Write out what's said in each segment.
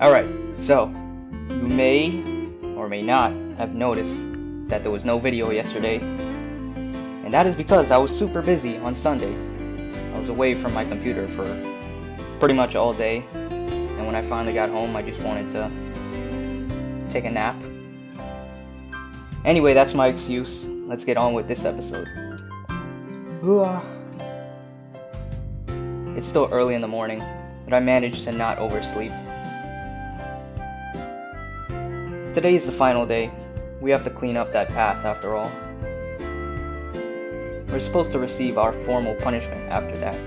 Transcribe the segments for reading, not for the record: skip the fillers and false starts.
Alright, so you may or may not have noticed that there was no video yesterday, and that is because I was super busy on Sunday. I was away from my computer for pretty much all day, and when I finally got home I just wanted to take a nap. Anyway, that's my excuse. Let's get on with this episode. It's still early in the morning, but I managed to not oversleep. Today is the final day. We have to clean up that path after all. We're supposed to receive our formal punishment after that.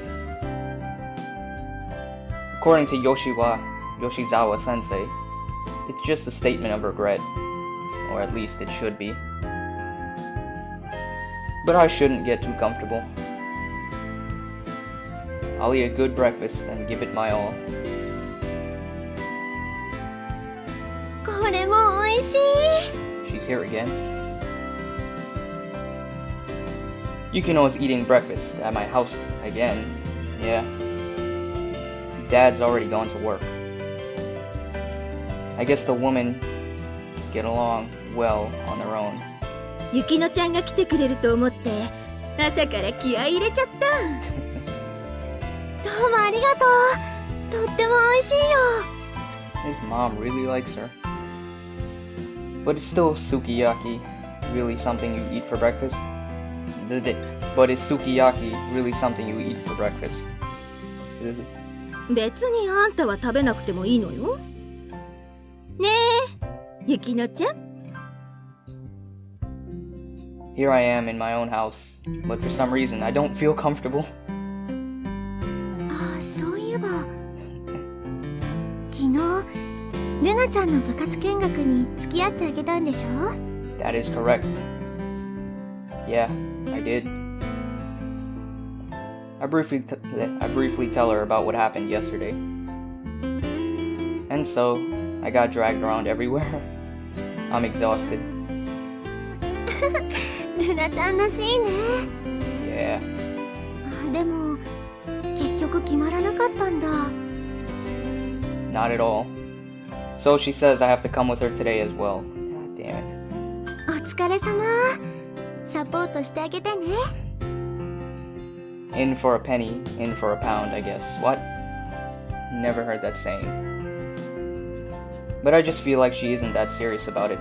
According to Yoshizawa sensei, it's just a statement of regret, or at least it should be. But I shouldn't get too comfortable. I'll eat a good breakfast and give it my all. これも美味しい。 She's here again. Yukino is eating breakfast at my house again. Yeah. Dad's already gone to work. I guess the women get along well on their own. ゆきのちゃんが来てくれると思って朝から気合い入れちゃった。どうもありがとう。とっても美味しいよ。 His mom really likes her. But it's still sukiyaki really something you eat for breakfast? But is sukiyaki really something you eat for breakfast? 別にあんたは食べなくてもいいのよ。ねえ、ゆきのちゃん。 Here I am in my own house, but for some reason I don't feel comfortable. ああ、そういえば昨日ルナちゃんの部活見学に付き合ってあげたんでしょ？ That is correct. Yeah, I did. I briefly tell her about what happened yesterday. And so, I got dragged around everywhere. I'm exhausted. ルナちゃんらしいね。 Yeah. でも結局決まらなかったんだ。 Not at all. So she says I have to come with her today as well. God damn it. お疲れ様。サポートしてあげてね。 In for a penny, in for a pound, I guess. What? Never heard that saying. But I just feel like she isn't that serious about it.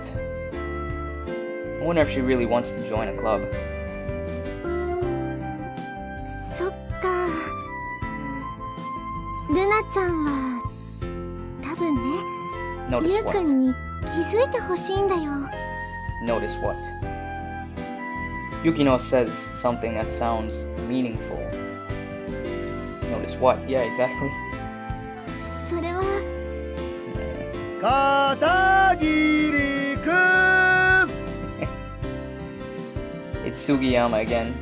I wonder if she really wants to join a club. そっか。ルナちゃんは多分ね、リュ Notice ウ what? 君に気づいてほしいんだよ。 Notice what? Yukino says something that sounds meaningful. Notice what? Yeah, exactly. それは片桐くん It's Sugiyama again.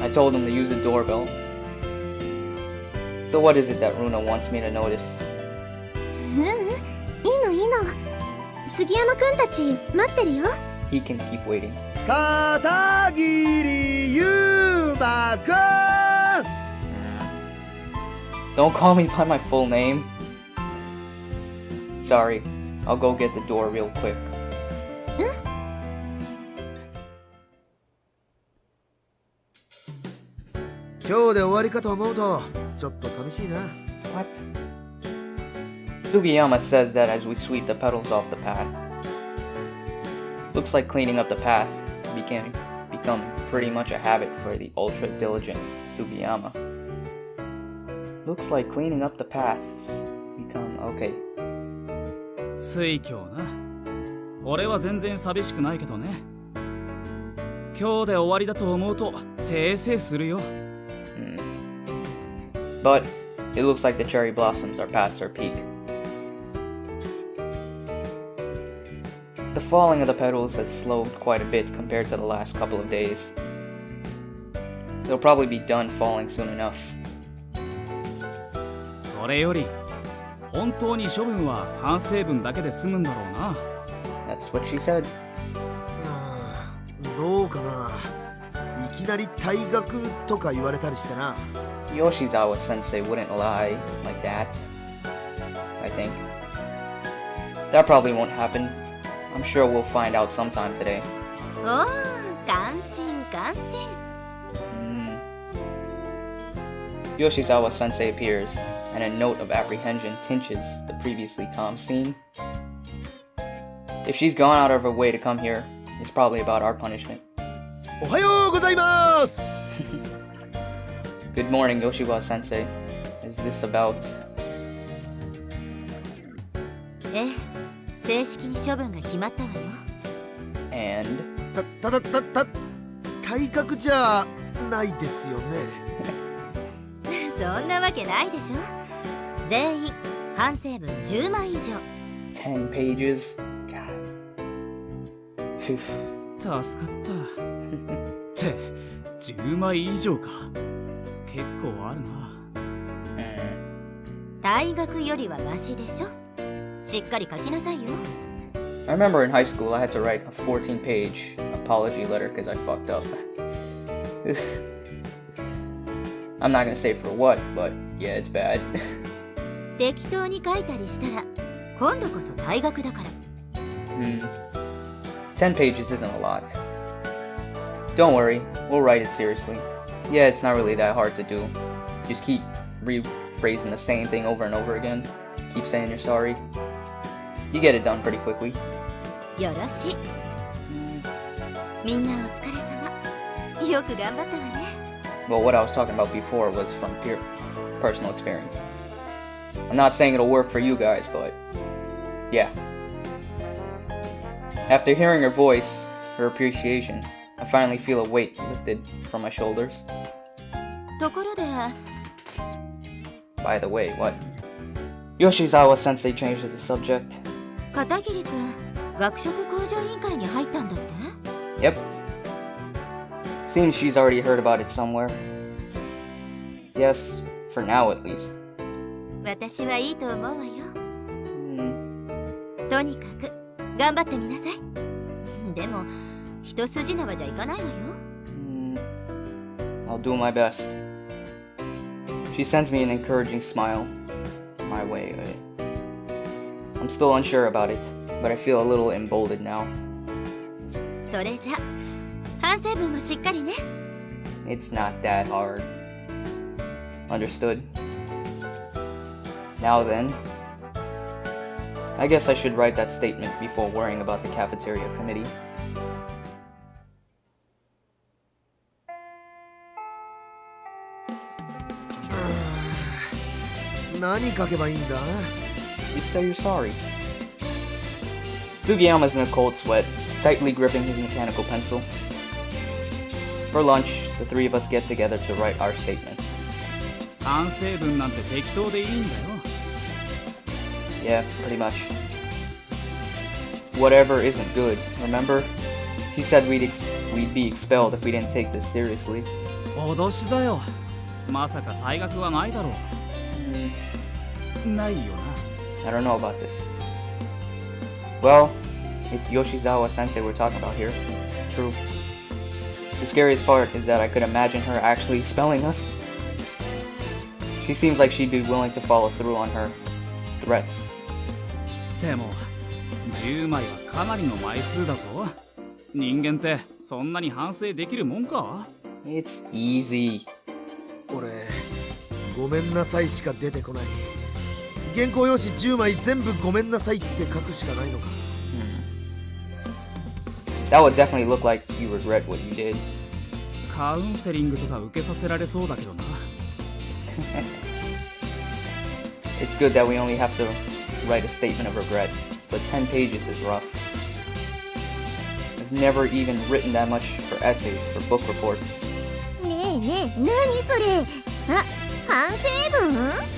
I told him to use the doorbell. So what is it that Runa wants me to notice? いいのいいの。杉山くんたち待ってるよ。 He can keep waiting. 片桐優馬くん Don't call me by my full name. Sorry, I'll go get the door real quick. 今日で終わりかと思うとちょっと寂しいな。 What? Sugiyama says that as we sweep the petals off the path. Looks like cleaning up the path become pretty much a habit for the ultra diligent Sugiyama. Looks like cleaning up the paths become okay. 水郷な。俺は全然寂しくないけどね。今日で終わりだと思うとせいせいするよ。But it looks like the cherry blossoms are past their peak. The falling of the petals has slowed quite a bit compared to the last couple of days. They'll probably be done falling soon enough. それより本当に処分は反省文だけで済むんだろうな。 That's what she said. どうかな。いきなり退学とか言われたりしてな。 Yoshizawa sensei wouldn't lie like that, I think. That probably won't happen. I'm sure we'll find out sometime today. おお、感心感心。 Yoshizawa Sensei appears, and a note of apprehension tinges the previously calm scene. If she's gone out of her way to come here, it's probably about our punishment. おはようございます。 Good morning, Yoshizawa Sensei. Is this about... ええ、正式に処分が決まったわよ。 and... 体格じゃないですよね。そんなわけないでしょ。全員反省文10枚以上。 10 pages? God. Phew. 助かったって10枚以上か。結構あるな。大学よりはマシでしょ。しっかり書きなさいよ。 I remember in high school I had to write a 14-page apology letter because I fucked up. I'm not gonna say for what, but yeah, it's bad. 適当に書いたりしたら今度こそ大学だから。 10 pages isn't a lot. Don't worry, we'll write it seriously. Yeah, it's not really that hard to do. Just keep rephrasing the same thing over and over again. Keep saying you're sorry. You get it done pretty quickly. よろしい。みんなお疲れ様。よく頑張ったわね。 Well, what I was talking about before was from personal experience. I'm not saying it'll work for you guys, but yeah. After hearing her voice, her appreciation, I finally feel a weight lifted from my shoulders. ところで、 By the way, what? Yoshizawa Sensei changes the subject. 片桐くん、学食向上委員会に入ったんだって？ Yep. Seems she's already heard about it somewhere. Yes, for now at least. 私はいいと思うわよ。とにかく頑張ってみなさい。でも一筋縄じゃいかないわよ。I'll do my best. She sends me an encouraging smile. My way. I'm still unsure about it, but I feel a little emboldened now. それじゃ反省文もしっかりね。 It's not that hard. Understood. Now then, I guess I should write that statement before worrying about the cafeteria committee. 何書けばいいんだ？ You say you're sorry. Sugiyama's in a cold sweat, tightly gripping his mechanical pencil. For lunch, the three of us get together to write our statement. 反省文なんて適当でいいんだよ。 Yeah, pretty much. Whatever isn't good, remember? He said we'd be expelled if we didn't take this seriously. 脅しだよ。まさか退学はないだろう。ないよな。 I don't know about this. Well, it's Yoshizawa Sensei we're talking about here. True. The scariest part is that I could imagine her actually expelling us. She seems like she'd be willing to follow through on her threats. でも10枚はかなりの枚数だぞ。人間ってそんなに反省できるもんか？ It's easy. 俺、ごめんなさいしか出てこない。原稿用紙10枚全部ごめんなさいって書くしかないのか。That would definitely look like you regret what you did. カウンセリングとか受けさせられそうだけどな。It's good that we only have to write a statement of regret, but 10 pages is rough. I've never even written that much for essays, for book reports. ねえねえ、何それ？あ、反省文？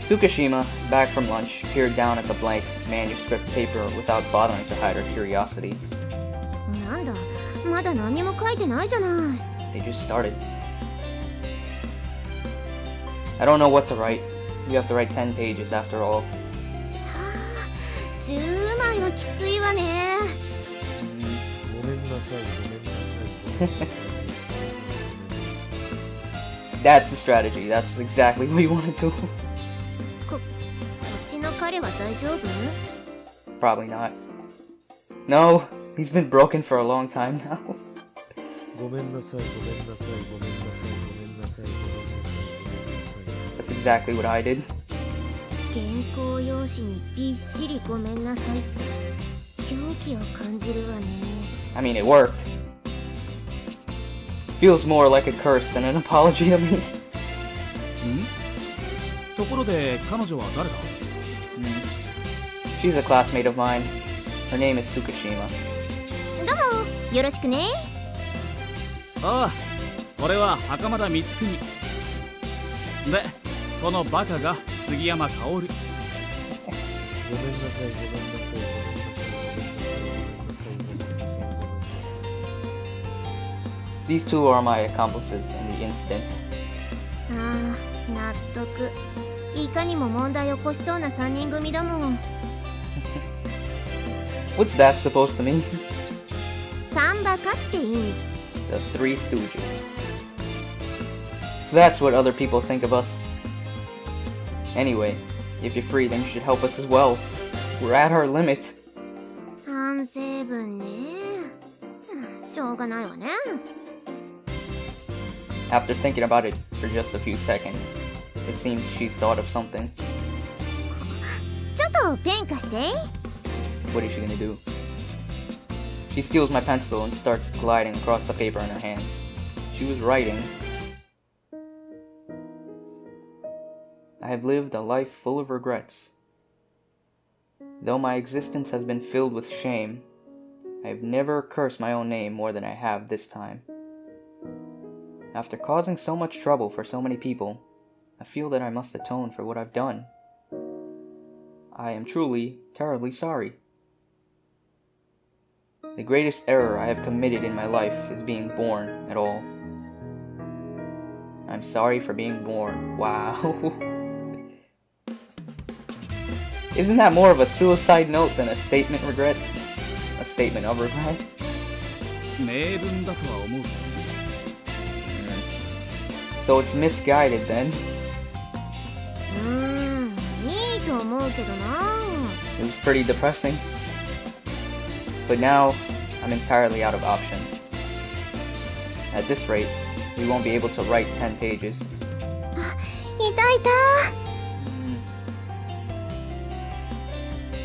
Tsukishima, back from lunch, peered down at the blank manuscript paper without bothering to hide her curiosity. なんだ、まだ何も書いてないじゃない。 They just started. I don't know what to write. You have to write 10 pages after all. 10枚はきついわね。ごめんなさい、ごめんなさい、ごめんなさい。That's the strategy. That's exactly what you want to do. こっちの彼は大丈夫？ Probably not. No, he's been broken for a long time now. ごめんなさい、ごめんなさい、ごめんなさい、ごめんなさい、ごめんなさい、ごめんなさい。 That's exactly what I did. 原稿用紙にびっしりごめんなさいって狂気を感じるわね。 I mean, it worked. Feels more like a curse than an apology to me. んところで彼女は誰だ？ She's a classmate of mine. Her name is Tsukishima. どうもよろしくね。ああ、俺は袴田光国で、このバカが杉山薫。ごめんなさい、ごめんなさい、ごめんなさい、ごめんなさい、ごめんなさい、ごめんなさい、ごめんなさい。 These two are my accomplices in the incident. ああ、納得。いかにも問題起こしそうな3人組だもん。 What's that supposed to mean? サンバカって意味。 The Three Stooges. So that's what other people think of us. Anyway, if you're free, then you should help us as well. We're at our limit. 反省文ね。しょうがないわね。 After thinking about it for just a few seconds, it seems she's thought of something. ちょっとペン貸して。 What is she gonna do? She steals my pencil and starts gliding across the paper in her hands. She was writing, I have lived a life full of regrets. Though my existence has been filled with shame, I have never cursed my own name more than I have this time. After causing so much trouble for so many people, I feel that I must atone for what I've done. I am truly, terribly sorry. The greatest error I have committed in my life is being born at all. I'm sorry for being born. Wow. Isn't that more of a suicide note than a statement regret? A statement of regret? 名文だとは思う。 So it's misguided then. いいと思うけどな。 It was pretty depressing. But now, I'm entirely out of options. At this rate, we won't be able to write 10 pages. いたい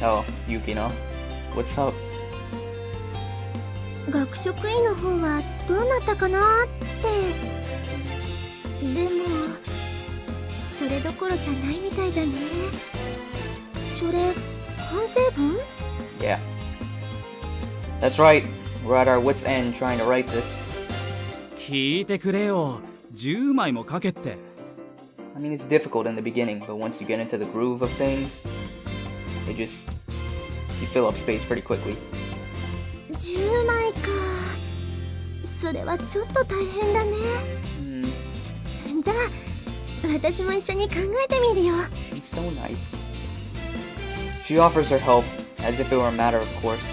た。 Oh, Yukino. What's up? 学職員の方はどうなったかなって。でもそれどころじゃないみたいだね。それ反省文？ Yeah. That's right. We're at our wits' end trying to write this. 聞いてくれよ。10枚も書けって。I mean, it's difficult in the beginning, but once you get into the groove of things, you fill up space pretty quickly. 10枚か。それはちょっと大変だね。じゃあ私も一緒に考えてみるよ。 She's so nice. She offers her help as if it were a matter of course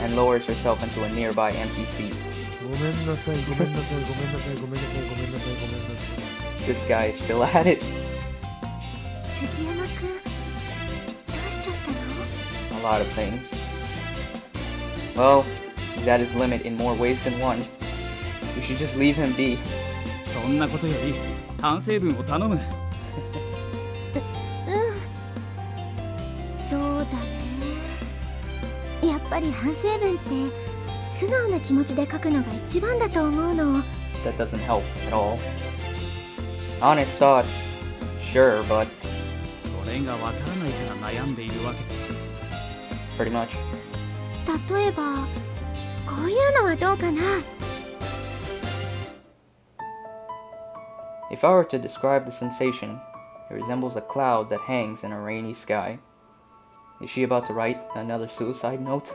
and lowers herself into a nearby empty seat. ごめんなさい、ごめんなさい、ごめんなさい、ごめんなさい、ごめんなさい、ごめんなさい。 This guy is still at it. 杉山くん、どうしちゃったの？ A lot of things. Well, he's at his limit in more ways than one. You should just leave him be. そんなことより反省文を頼む。そうだね。やっぱり反省文って素直な気持ちで書くのが一番だと思うの。 That doesn't help at all. Honest thoughts, sure, but それがわからないから悩んでいるわけで。 pretty much. 例えばこういうのはどうかな。 If I were to describe the sensation, it resembles a cloud that hangs in a rainy sky. Is she about to write another suicide note?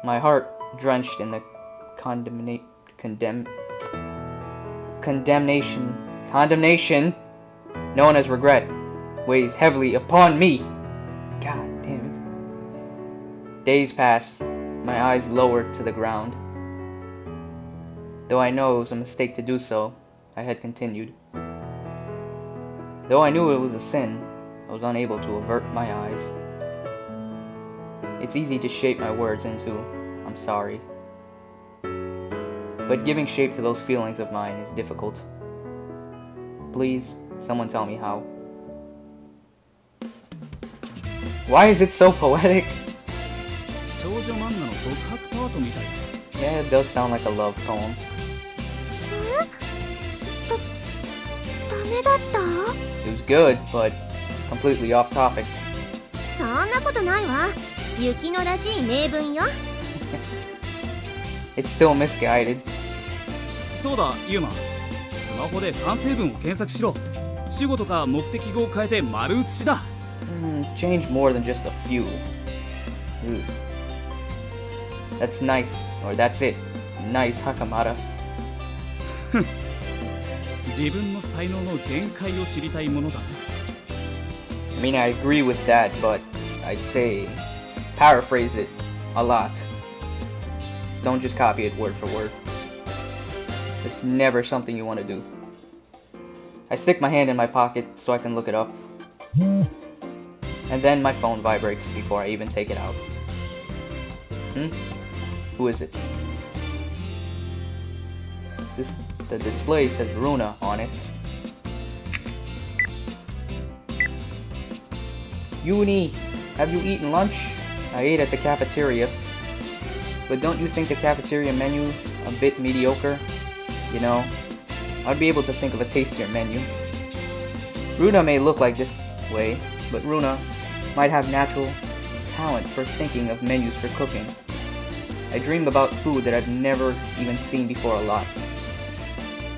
My heart, drenched in the condemnation known as regret, weighs heavily upon me. God damn it. Days pass, my eyes lowered to the ground. Though I know it was a mistake to do so, I had continued. Though I knew it was a sin, I was unable to avert my eyes. It's easy to shape my words into, "I'm sorry." But giving shape to those feelings of mine is difficult. Please, someone tell me how. Why is it so poetic? 少女漫画の告白パートみたい。 Yeah, it does sound like a love poem. ダメだった？ It was good, but it's completely off topic. そんなことないわ。雪乃らしい名文よ。It's still misguided. そうだ、ユーマ。スマホで反省文を検索しろ。主語とか目的語を変えて丸写しだ。Change more than just a few. Ugh. That's nice, or that's it. Nice, Hakamata. 自分の才能の限界を知りたいものだな。I mean, I agree with that, but I'd say paraphrase it a lot. Don't just copy it word for word. It's never something you want to do. I stick my hand in my pocket so I can look it up. And then my phone vibrates before I even take it out. Who is it? The display says Runa on it. Uni, have you eaten lunch? I ate at the cafeteria. But don't you think the cafeteria menu a bit mediocre? You know, I'd be able to think of a tastier menu. Runa may look like this way, but Runa might have natural talent for thinking of menus for cooking. I dream about food that I've never even seen before a lot.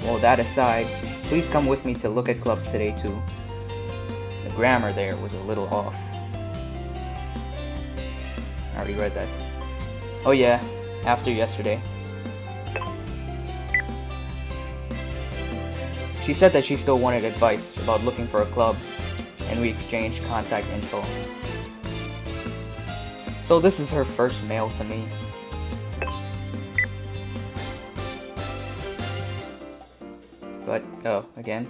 Well, that aside, please come with me to look at clubs today too. The grammar there was a little off. I already read that. Oh yeah, after yesterday. She said that she still wanted advice about looking for a club, and we exchanged contact info. So this is her first mail to me. But, oh, again.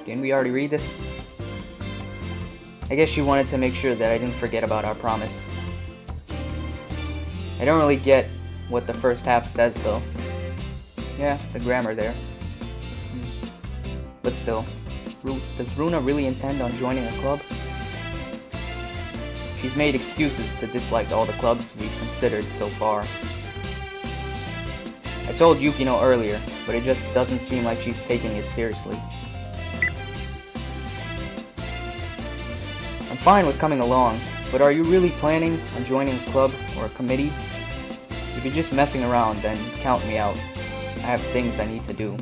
Didn't we already read this? I guess she wanted to make sure that I didn't forget about our promise. I don't really get what the first half says though. Yeah, the grammar there. But still, does Runa really intend on joining a club? She's made excuses to dislike all the clubs we've considered so far. I told Yukino earlier, but it just doesn't seem like she's taking it seriously. I'm fine with coming along, but are you really planning on joining a club or a committee? If you're just messing around, then count me out. I have things I need to do.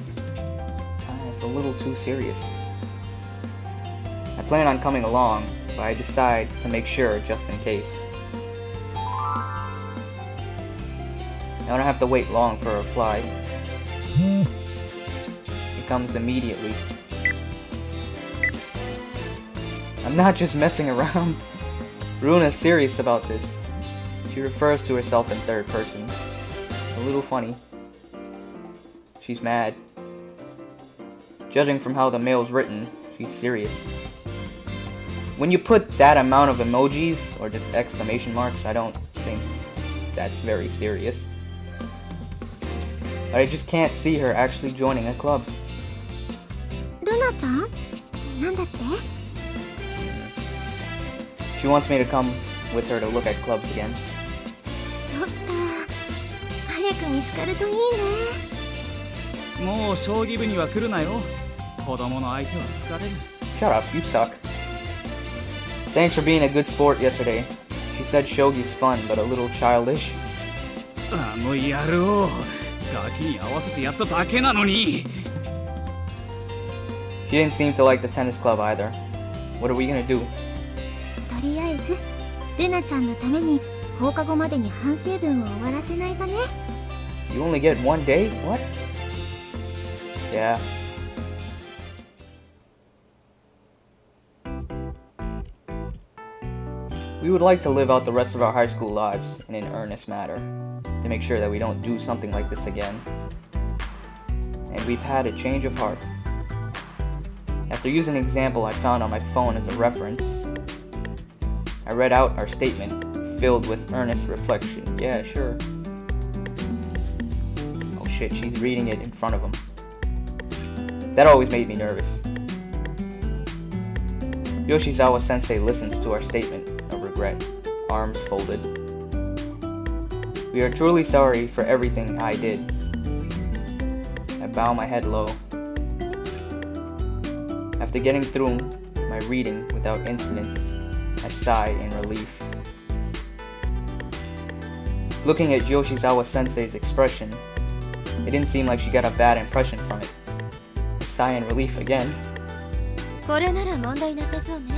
It's a little too serious. I plan on coming along, but I decide to make sure just in case. I don't have to wait long for a reply. It comes immediately. I'm not just messing around. Runa's serious about this. She refers to herself in third person. It's a little funny. She's mad. Judging from how the mail's written, she's serious. When you put that amount of emojis, or just exclamation marks, I don't think that's very serious. But I just can't see her actually joining a club. ルナちゃん？なんだって？ She wants me to come with her to look at clubs again. そっか。早く見つかるといいね。もう将棋部には来るなよ。子供の相手は疲れる。 Shut up, you suck. Thanks for being a good sport yesterday. She said shogi's fun, but a little childish. あの野郎、ガキに合わせてやっただけなのに。 She didn't seem to like the tennis club either. What are we gonna do? とりあえず、ルナちゃんのために放課後までに反省文を終わらせないとね。You only get one day? What? Yeah. We would like to live out the rest of our high school lives in an earnest manner, to make sure that we don't do something like this again. And we've had a change of heart. After using an example I found on my phone as a reference, I read out our statement, filled with earnest reflection. Yeah, sure. Oh shit, she's reading it in front of him. That always made me nervous. Yoshizawa-sensei listens to our statement of regret, arms folded. We are truly sorry for everything I did. I bow my head low. After getting through my reading without incident, I sigh in relief. Looking at Yoshizawa-sensei's expression, it didn't seem like she got a bad impression from it. I sigh in relief again. これなら問題なさそうね。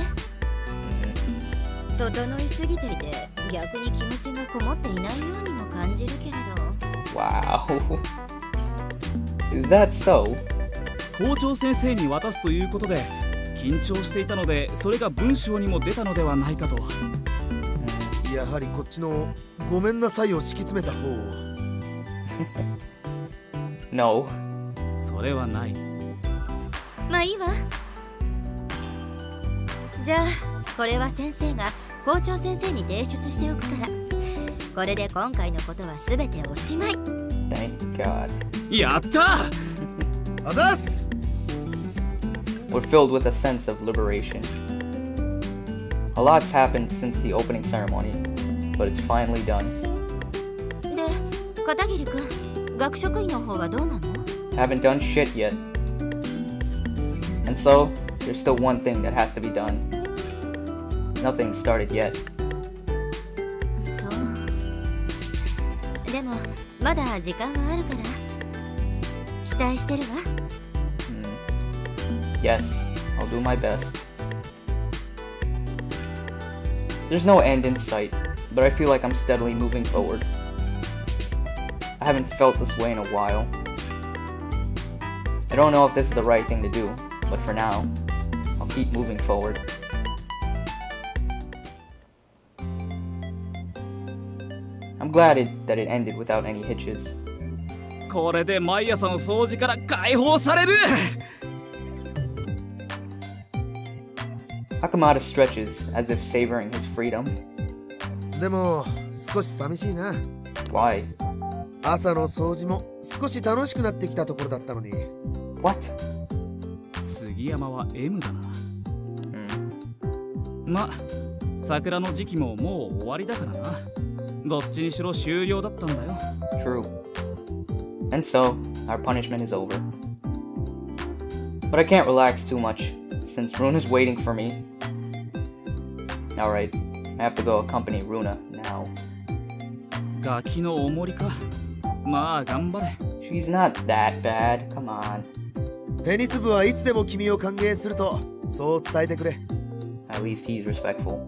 整いすぎていて逆に気持ちがこもっていないようにも感じるけれど。Wow. Is that so? 校長先生に渡すということで緊張していたのでそれが文章にも出たのではないかと。やはりこっちのごめんなさいを敷き詰めた方を。No. それはない。まあいいわ。じゃあこれは先生が校長先生に提出しておくからこれで今回のことはすべておしまい。 Thank God. やったあざっす。 We're filled with a sense of liberation. A lot's happened since the opening ceremony, but it's finally done. で、片桐くん、学職員の方はどうなの？ Haven't done shit yet. And so, there's still one thing that has to be done. Nothing started yet. そう。でも、まだ時間はあるから期待してるわ。Yes, I'll do my best. There's no end in sight, but I feel like I'm steadily moving forward. I haven't felt this way in a while. I don't know if this is the right thing to do, but for now, I'll keep moving forward. I'm glad that it ended without any hitches. これで毎朝の掃除から解放される。 Akamata stretches as if savoring his freedom. でも少し寂しいな。 Why? 朝の掃除も少し楽しくなってきたところだったのに。 What? 杉山は M だな。ま、桜の時期ももう終わりだからな。どっちにしろ終了だったんだよ。 True. And so, our punishment is over. But I can't relax too much, since Runa's waiting for me. Alright, I have to go accompany Runa now. ガキのおもりか。まあ頑張れ。 She's not that bad, come on. テニス部はいつでも君を歓迎するとそう伝えてくれ。 At least he's respectful.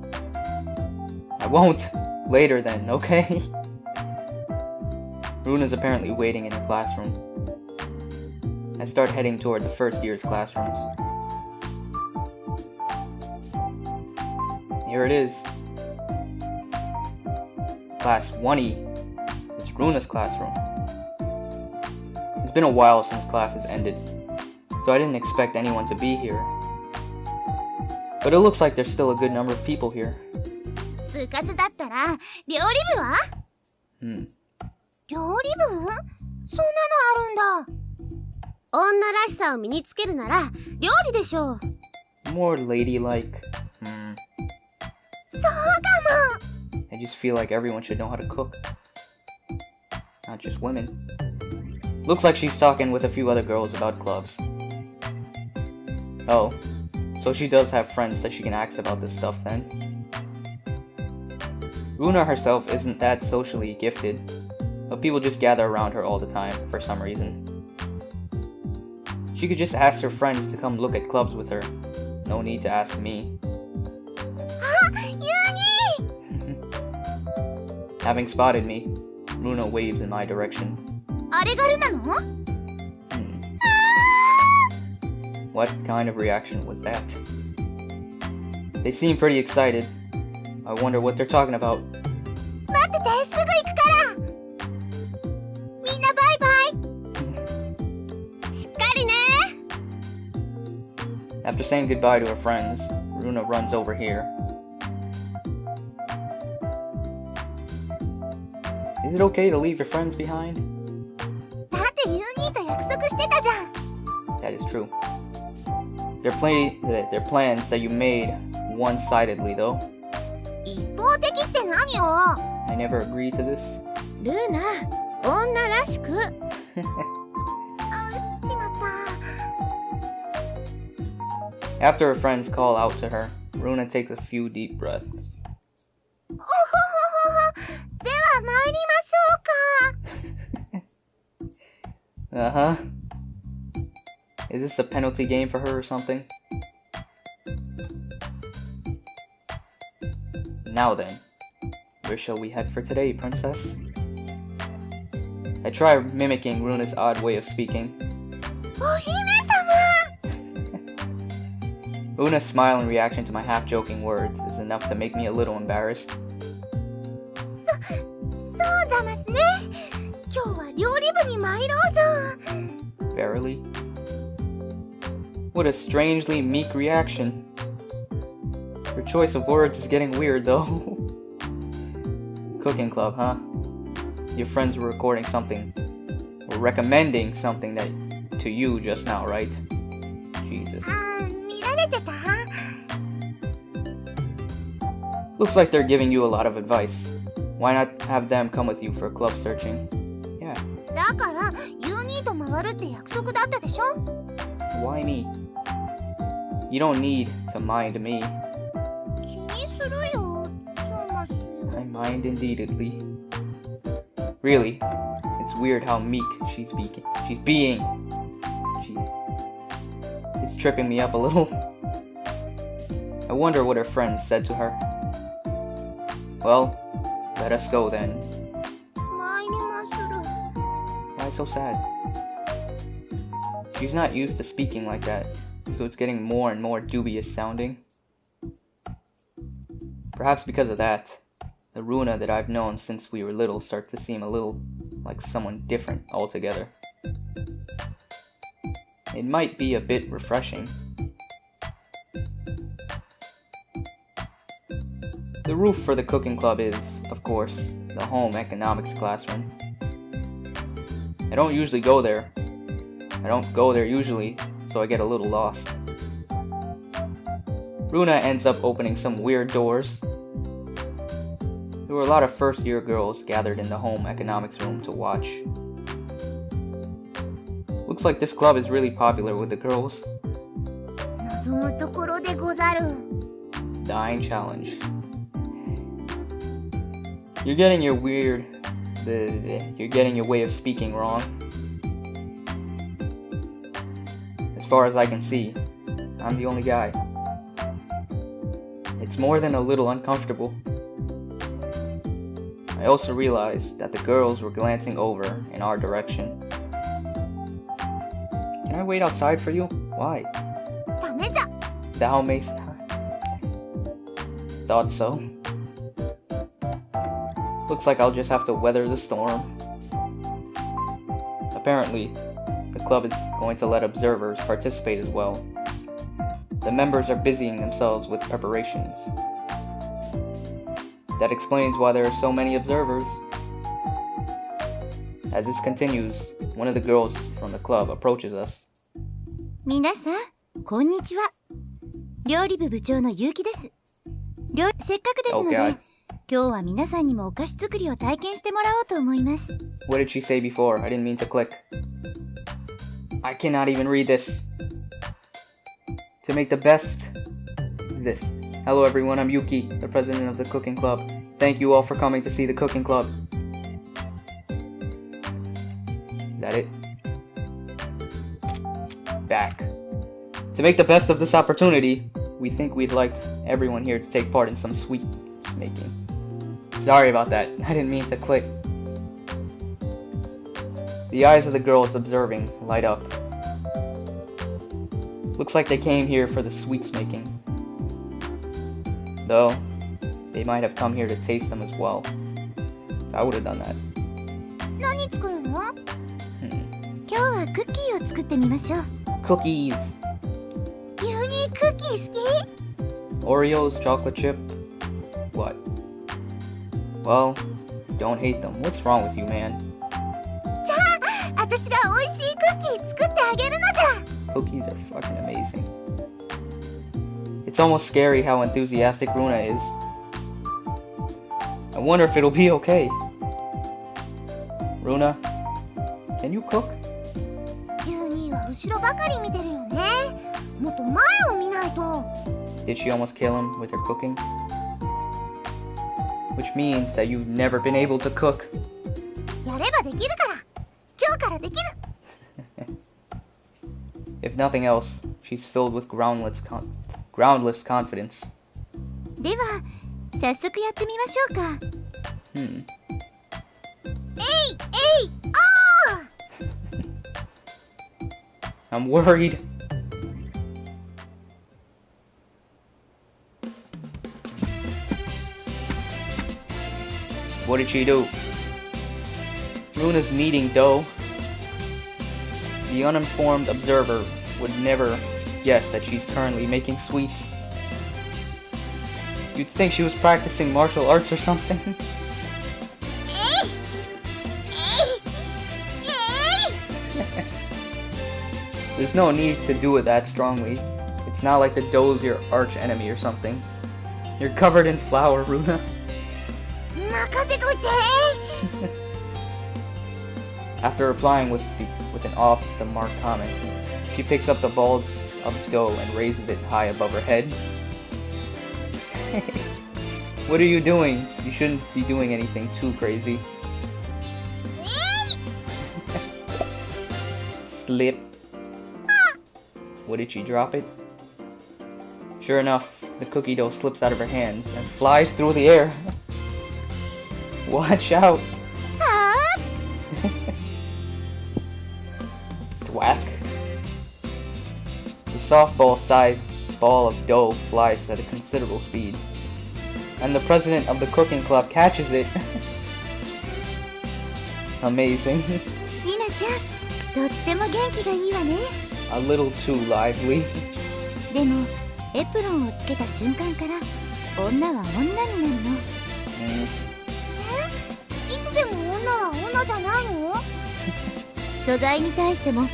I won't! Later then, okay? Runa's apparently waiting in her classroom. I start heading toward the first year's classrooms. Here it is. Class 1E. It's Runa's classroom. It's been a while since classes ended, so I didn't expect anyone to be here. But it looks like there's still a good number of people here. 部活だったら料理部は？料理部？そんなのあるんだ。女らしさを身につけるなら料理でしょう。 More ladylike. そうかも。 I just feel like everyone should know how to cook. Not just women. Looks like she's talking with a few other girls about clubs. Oh, so she does have friends that she can ask about this stuff then. Runa herself isn't that socially gifted, but people just gather around her all the time for some reason. She could just ask her friends to come look at clubs with her. No need to ask me. あ、ユニ！ Having spotted me, Runa waves in my direction. あれがルなの？ What kind of reaction was that? They seem pretty excited. I wonder what they're talking about. 待ってて、すぐ行くから。みんなバイバイ。しっか After saying goodbye to her friends, Runa runs over here. Is it okay to leave your friends behind? だってユニと約束してたじゃん。 That is true. They're plans that you made one-sidedly, though. 一方的って何よ。 I never agreed to this. ルーナ、女らしく。しまった。 After her friends call out to her, Runa takes a few deep breaths. おほほほほ。では参りましょうか。Uh-huh. Is this a penalty game for her or something? Now then, where shall we head for today, princess? I try mimicking Runa's odd way of speaking. お姫様。 Runa's smile in reaction to my half-joking words is enough to make me a little embarrassed. そうざますね。今日は料理部に参ろうぞ。 Verily? What a strangely meek reaction. Her choice of words is getting weird, though. Cooking club, huh? Your friends were recording something, or recommending something that to you just now, right? Jesus. 見られてた？ Looks like they're giving you a lot of advice. Why not have them come with you for club searching? Yeah. だからユニと回るって約束だったでしょ？ Why me? You don't need to mind me. 気にするよ、トーマス。 I mind indeedly. Really, it's weird how meek she's being. Jeez. It's tripping me up a little. I wonder what her friends said to her. Well, let us go then. 参りまする。 Why so sad? She's not used to speaking like that, so it's getting more and more dubious sounding. Perhaps because of that, the Runa that I've known since we were little starts to seem a little like someone different altogether. It might be a bit refreshing. The roof for the cooking club is, of course, the home economics classroom. I don't usually go there. I don't go there usually, so I get a little lost. Runa ends up opening some weird doors. There were a lot of first-year girls gathered in the home economics room to watch. Looks like this club is really popular with the girls. 望むところでござる。 Dying challenge. You're getting your you're getting your way of speaking wrong. As far as I can see, I'm the only guy. It's more than a little uncomfortable. I also realized that the girls were glancing over in our direction. Can I wait outside for you? Why? ダメじゃ。 Thou mayst. Thought so. Looks like I'll just have to weather the storm. Apparently, the club is going to let observers participate as well. The members are busying themselves with preparations. That explains why there are so many observers. As this continues, one of the girls from the club approaches us. 皆さん、こんにちは。料理部部長の結城です。せっかくですので、 Oh God. 今日は皆さんにもお菓子作りを体験してもらおうと思います。 What did she say before? I didn't mean to click. I cannot even read this. To make the best. This. Hello everyone, I'm Yuki, the president of the cooking club. Thank you all for coming to see the cooking club. Is that it? Back. To make the best of this opportunity, we think we'd like everyone here to take part in some sweets making. Sorry about that, I didn't mean to click. The eyes of the girls observing light up. Looks like they came here for the sweets making. Though, they might have come here to taste them as well. I would have done that. 何作るの？今日はクッキーを作ってみましょう。 Cookies! ユニキー好き？ Oreos, chocolate chip. What? Well, don't hate them. What's wrong with you, man? じゃあ私が美味しいクッキー作ってあげるのじゃ。 Cookies are fucking amazing. It's almost scary how enthusiastic Runa is. I wonder if it'll be okay. Runa, can you cook? ユーニーは後ろばかり見てるよね。もっと前を見ないと。 Did she almost kill him with her cooking? Which means that you've never been able to cook. やればできるから。今日からできる。 If nothing else, she's filled with groundless confidence. では早速やってみましょうか。I'm worried. What did she do? Runa's kneading dough. The uninformed observer would never guess that she's currently making sweets. You'd think she was practicing martial arts or something. There's no need to do it that strongly. It's not like the dough's your arch enemy or something. You're covered in flour, Runa. 任せといて。 After replying with an off-the-mark comment, she picks up the ball of dough and raises it high above her head. What are you doing? You shouldn't be doing anything too crazy. Slip. What did she drop it? Sure enough, the cookie dough slips out of her hands and flies through the air. Watch out! Thwack. The softball-sized ball of dough flies at a considerable speed, and the president of the cooking club catches it. Amazing. リナちゃん、とっても元気がいいわね。 A little too lively. でもエプロンをつけた瞬間から女は女になるの。いつでも女は女じゃないの？素材に対しても好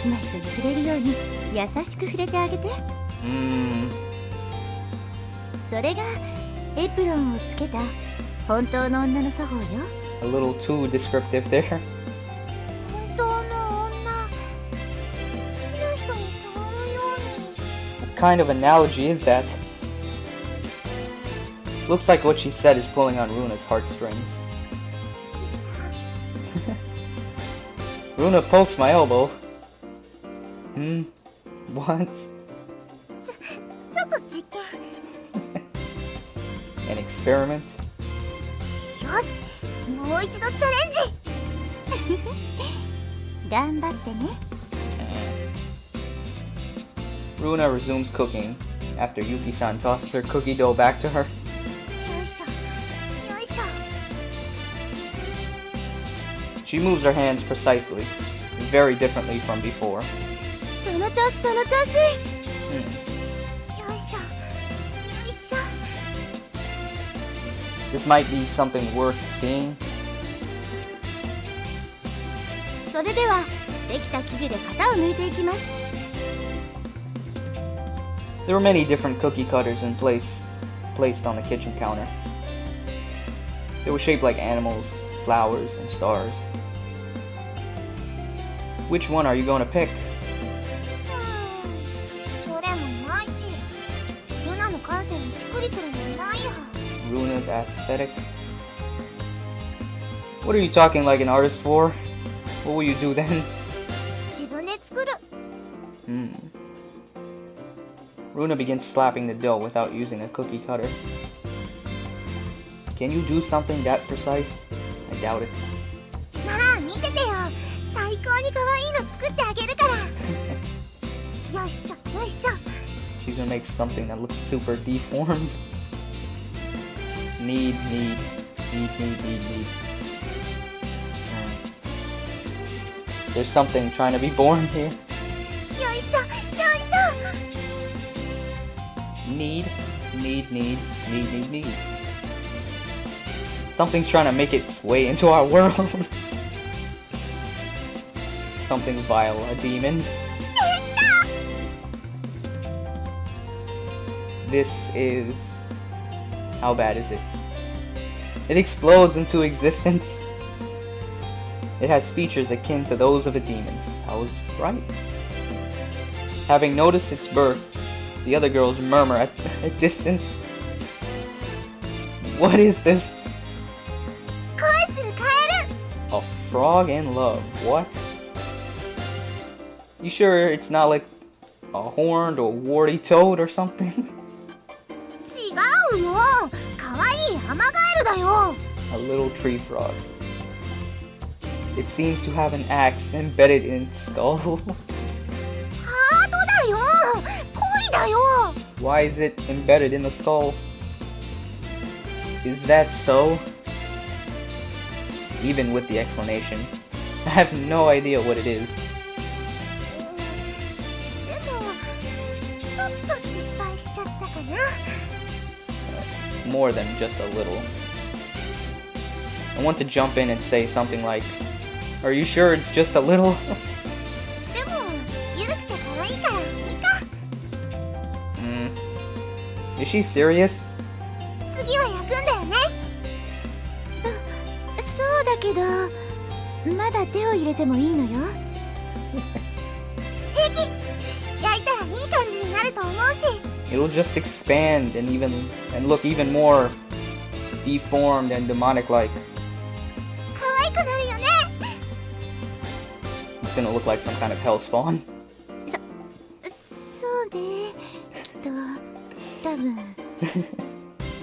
きな人に触れるように優しく触れてあげて。それがエプロンをつけた本当の女の作法よ。 A little too descriptive there. 本当の女、好きな人に触るように。 What kind of analogy is that? Looks like what she said is pulling on Runa's heartstrings. Runa pokes my elbow. What? ちょっと実験。 An experiment? よし、もう一度チャレンジ。頑張ってね。 Runa resumes cooking after Yuki-san tosses her cookie dough back to her. よいしょ、よいしょ。 She moves her hands precisely, very differently from before. その調子、その調子。よいしょ、よいしょ。 This might be something worth seeing. それではできた生地で型を抜いていきます。 There were many different cookie cutters in placed on the kitchen counter. They were shaped like animals, flowers, and stars. Which one are you going to pick? どれもいまいち。ルナの感性にしっくりくるのないや。 Runa's aesthetic. What are you talking like an artist for? What will you do then? 自分で作る。Runa begins slapping the dough without using a cookie cutter. Can you do something that precise? I doubt it. まあ見ててよ。最高に可愛いの作ってあげるから。よいしょ、よいしょ。 She's gonna make something that looks super deformed. Need. There's something trying to be born here. よいしょ、よいしょ。Need. Something's trying to make its way into our world. Something vile, a demon. This is... How bad is it? It explodes into existence. It has features akin to those of a demon's. I was right. Having noticed its birth, the other girls murmur at a distance. What is this? A frog in love. What? You sure it's not like a horned or warty toad or something? 違うよ。可愛いアマガエルだよ。 A little tree frog. It seems to have an axe embedded in its skull. ハートだよ。恋だよ。 Why is it embedded in the skull? Is that so? Even with the explanation, I have no idea what it is. でもちょっと失敗しちゃったかな。 More than just a little. I want to jump in and say something like, "Are you sure it's just a little?" でもゆるくて可愛いからいいか。 Is she serious? 次は焼くんだよね。そうだけど、まだ手を入れてもいいのよ。平気。焼いたらいい感じになると思うし。 It'll just expand and look even more deformed and demonic-like. 可愛くなるよね。 It's gonna look like some kind of hell spawn. そうね。きっと多分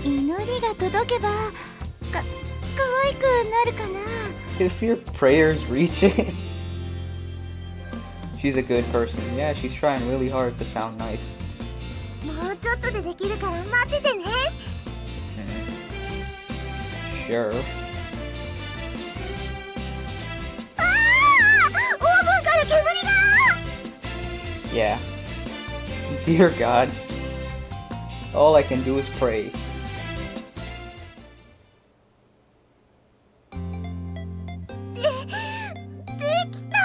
祈りが届けば可愛くなるかな。 If your prayers reach it. She's a good person. Yeah, she's trying really hard to sound nice. もうちょっとでできるから待っててね。 Sure. ああ、オーブンから煙が。 Yeah. Dear God. All I can do is pray. できた。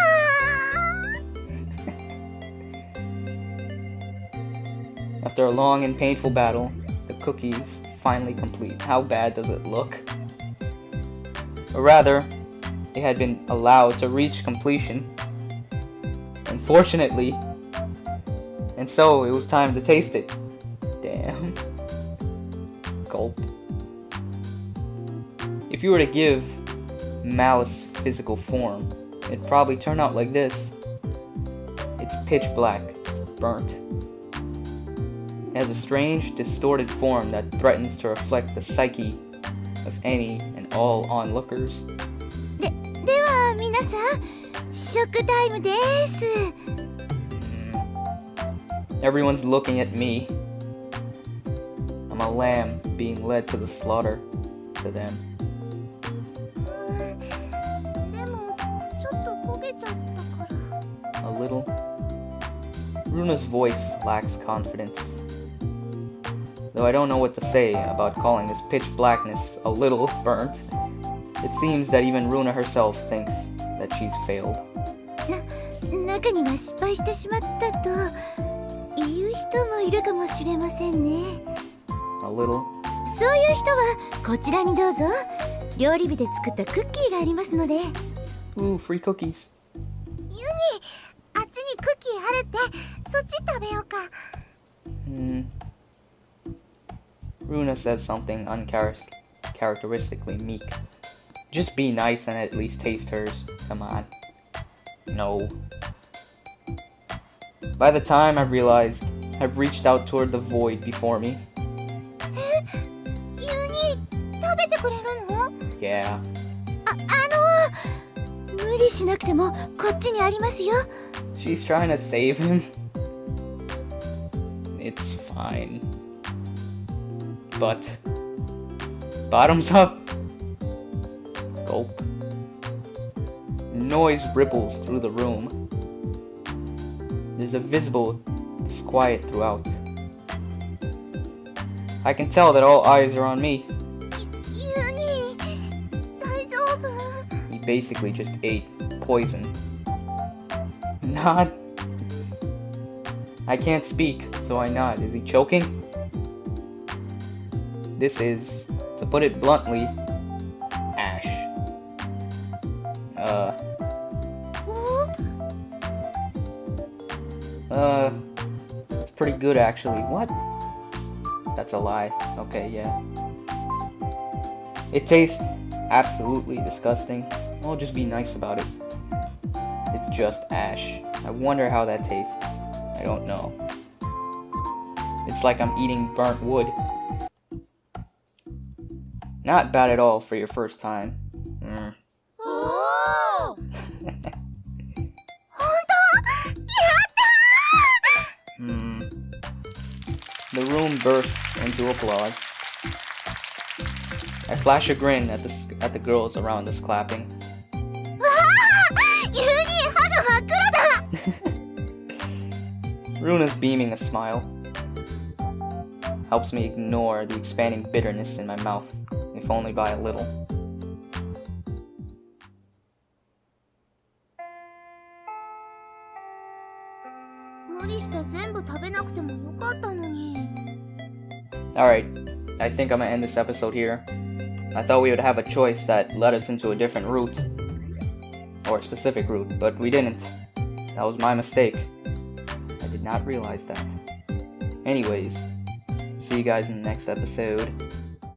After a long and painful battle, the cookie's finally complete. How bad does it look? Or rather, it had been allowed to reach completion. Unfortunately. And so it was time to taste it. Damn. Gulp. If you were to give malice physical form, it'd probably turn out like this. It's pitch black, burnt. It has a strange, distorted form that threatens to reflect the psyche of any and all onlookers. では皆さん、食タイムです。 Everyone's looking at me. I'm a lamb being led to the slaughter. To them. でもちょっと焦げちゃったから。 A little. Runa's voice lacks confidence. Though I don't know what to say about calling this pitch blackness a little burnt, it seems that even Runa herself thinks that she's failed. 中には失敗してしまったという人もいるかもしれませんね。 A little. そういう人はこちらにどうぞ。料理日で作ったクッキーがありますので。 Ooh, free cookies. ユニ、あっちにクッキーあるって。そっち食べようか。 Runa says something uncharacteristically meek. Just be nice and at least taste hers. Come on. No. By the time I've realized, I've reached out toward the void before me. ユニ、食べてくれるの？ Yeah. 無理しなくてもこっちにありますよ。 She's trying to save him. It's fine. But bottoms up. Gulp. Noise ripples through the room. There's a visible disquiet throughout. I can tell that all eyes are on me. ユニ大丈夫？ He basically just ate poison. Nod. I can't speak, so I nod. Is he choking? This is, to put it bluntly, ash. お It's pretty good actually. What? That's a lie. Okay, yeah. It tastes absolutely disgusting. I'll just be nice about it. It's just ash. I wonder how that tastes. I don't know. It's like I'm eating burnt wood. Not bad at all for your first time. お本当？やった The room bursts into applause. I flash a grin at the girls around us clapping. ー！わあ！ユニ歯が真っ黒だ！ Runa's beaming a smile. Helps me ignore the expanding bitterness in my mouth, if only by a little. 無理して全部食べなくてもよかったのに。 Alright, I think I'm gonna end this episode here. I thought we would have a choice that led us into a different route. Or a specific route, but we didn't. That was my mistake. I did not realize that. Anyways, see you guys in the next episode.